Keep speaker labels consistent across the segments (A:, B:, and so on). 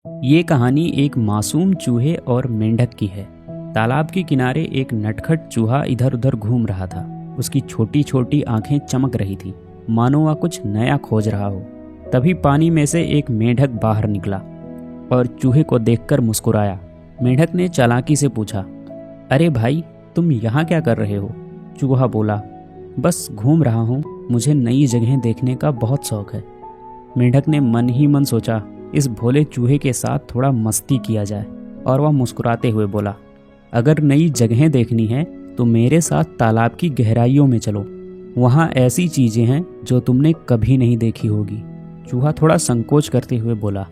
A: ये कहानी एक मासूम चूहे और मेंढक की है। तालाब के किनारे एक नटखट चूहा इधर उधर घूम रहा था। उसकी छोटी छोटी आंखें चमक रही थी, मानो वह कुछ नया खोज रहा हो। तभी पानी में से एक मेंढक बाहर निकला और चूहे को देखकर मुस्कुराया। मेंढक ने चालाकी से पूछा, अरे भाई, तुम यहाँ क्या कर रहे हो? चूहा बोला, बस घूम रहा हूँ, मुझे नई जगहें देखने का बहुत शौक है। मेंढक ने मन ही मन सोचा, इस भोले चूहे के साथ थोड़ा मस्ती किया जाए, और वह मुस्कुराते हुए बोला, अगर नई जगहें देखनी है तो मेरे साथ तालाब की गहराइयों में चलो। वहाँ ऐसी चीजें हैं जो तुमने कभी नहीं देखी होगी। चूहा थोड़ा संकोच करते हुए बोला,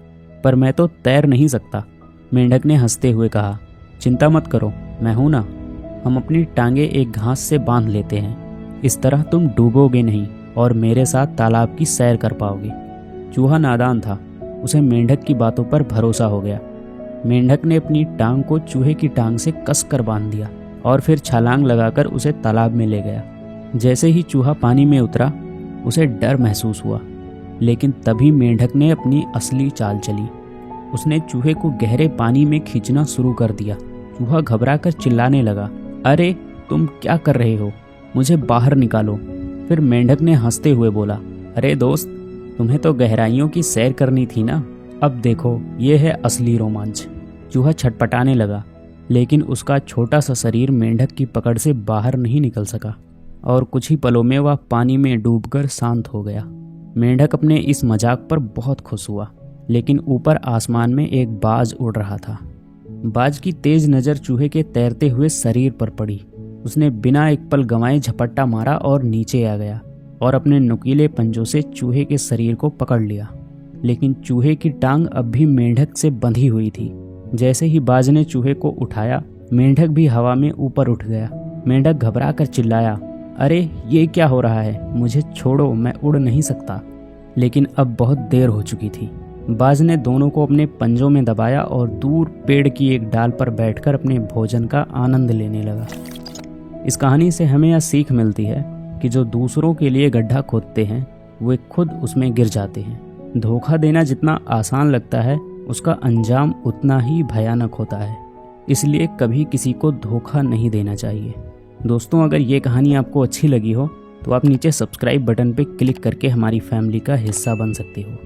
A: पर मैं तो तैर नहीं सकता। मेंढक ने हंसते हुए कहा, चिंता मत करो, मैं हूं ना। हम अपनी टांगे एक घास से बांध लेते हैं, इस तरह तुम डूबोगे नहीं और मेरे साथ तालाब की सैर कर पाओगे। चूहा नादान था, उसे मेंढक की बातों पर भरोसा हो गया। मेंढक ने अपनी टांग को चूहे की टांग से कसकर बांध दिया और फिर छलांग लगाकर उसे तालाब में ले गया। जैसे ही चूहा पानी में उतरा, उसे डर महसूस हुआ, लेकिन तभी मेंढक ने अपनी असली चाल चली। उसने चूहे को गहरे पानी में खींचना शुरू कर दिया। चूहा घबराकर चिल्लाने लगा, अरे तुम क्या कर रहे हो? मुझे बाहर निकालो। फिर मेंढक ने हंसते हुए बोला, अरे दोस्त, तुम्हें तो गहराइयों की सैर करनी थी ना। अब देखो, ये है असली रोमांच। चूहा छटपटाने लगा, लेकिन उसका छोटा सा शरीर मेंढक की पकड़ से बाहर नहीं निकल सका और कुछ ही पलों में वह पानी में डूबकर शांत हो गया। मेंढक अपने इस मजाक पर बहुत खुश हुआ, लेकिन ऊपर आसमान में एक बाज उड़ रहा था। बाज की तेज नज़र चूहे के तैरते हुए शरीर पर पड़ी। उसने बिना एक पल गंवाए झपट्टा मारा और नीचे आ गया और अपने नुकीले पंजों से चूहे के शरीर को पकड़ लिया। लेकिन चूहे की टांग अब भी मेंढक से बंधी हुई थी। जैसे ही बाज ने चूहे को उठाया, मेंढक भी हवा में ऊपर उठ गया। मेंढक घबरा कर चिल्लाया, अरे ये क्या हो रहा है? मुझे छोड़ो, मैं उड़ नहीं सकता। लेकिन अब बहुत देर हो चुकी थी। बाज ने दोनों को अपने पंजों में दबाया और दूर पेड़ की एक डाल पर बैठकर अपने भोजन का आनंद लेने लगा। इस कहानी से हमें यह सीख मिलती है कि जो दूसरों के लिए गड्ढा खोदते हैं, वे खुद उसमें गिर जाते हैं। धोखा देना जितना आसान लगता है, उसका अंजाम उतना ही भयानक होता है। इसलिए कभी किसी को धोखा नहीं देना चाहिए। दोस्तों, अगर ये कहानी आपको अच्छी लगी हो तो आप नीचे सब्सक्राइब बटन पर क्लिक करके हमारी फैमिली का हिस्सा बन सकते हो।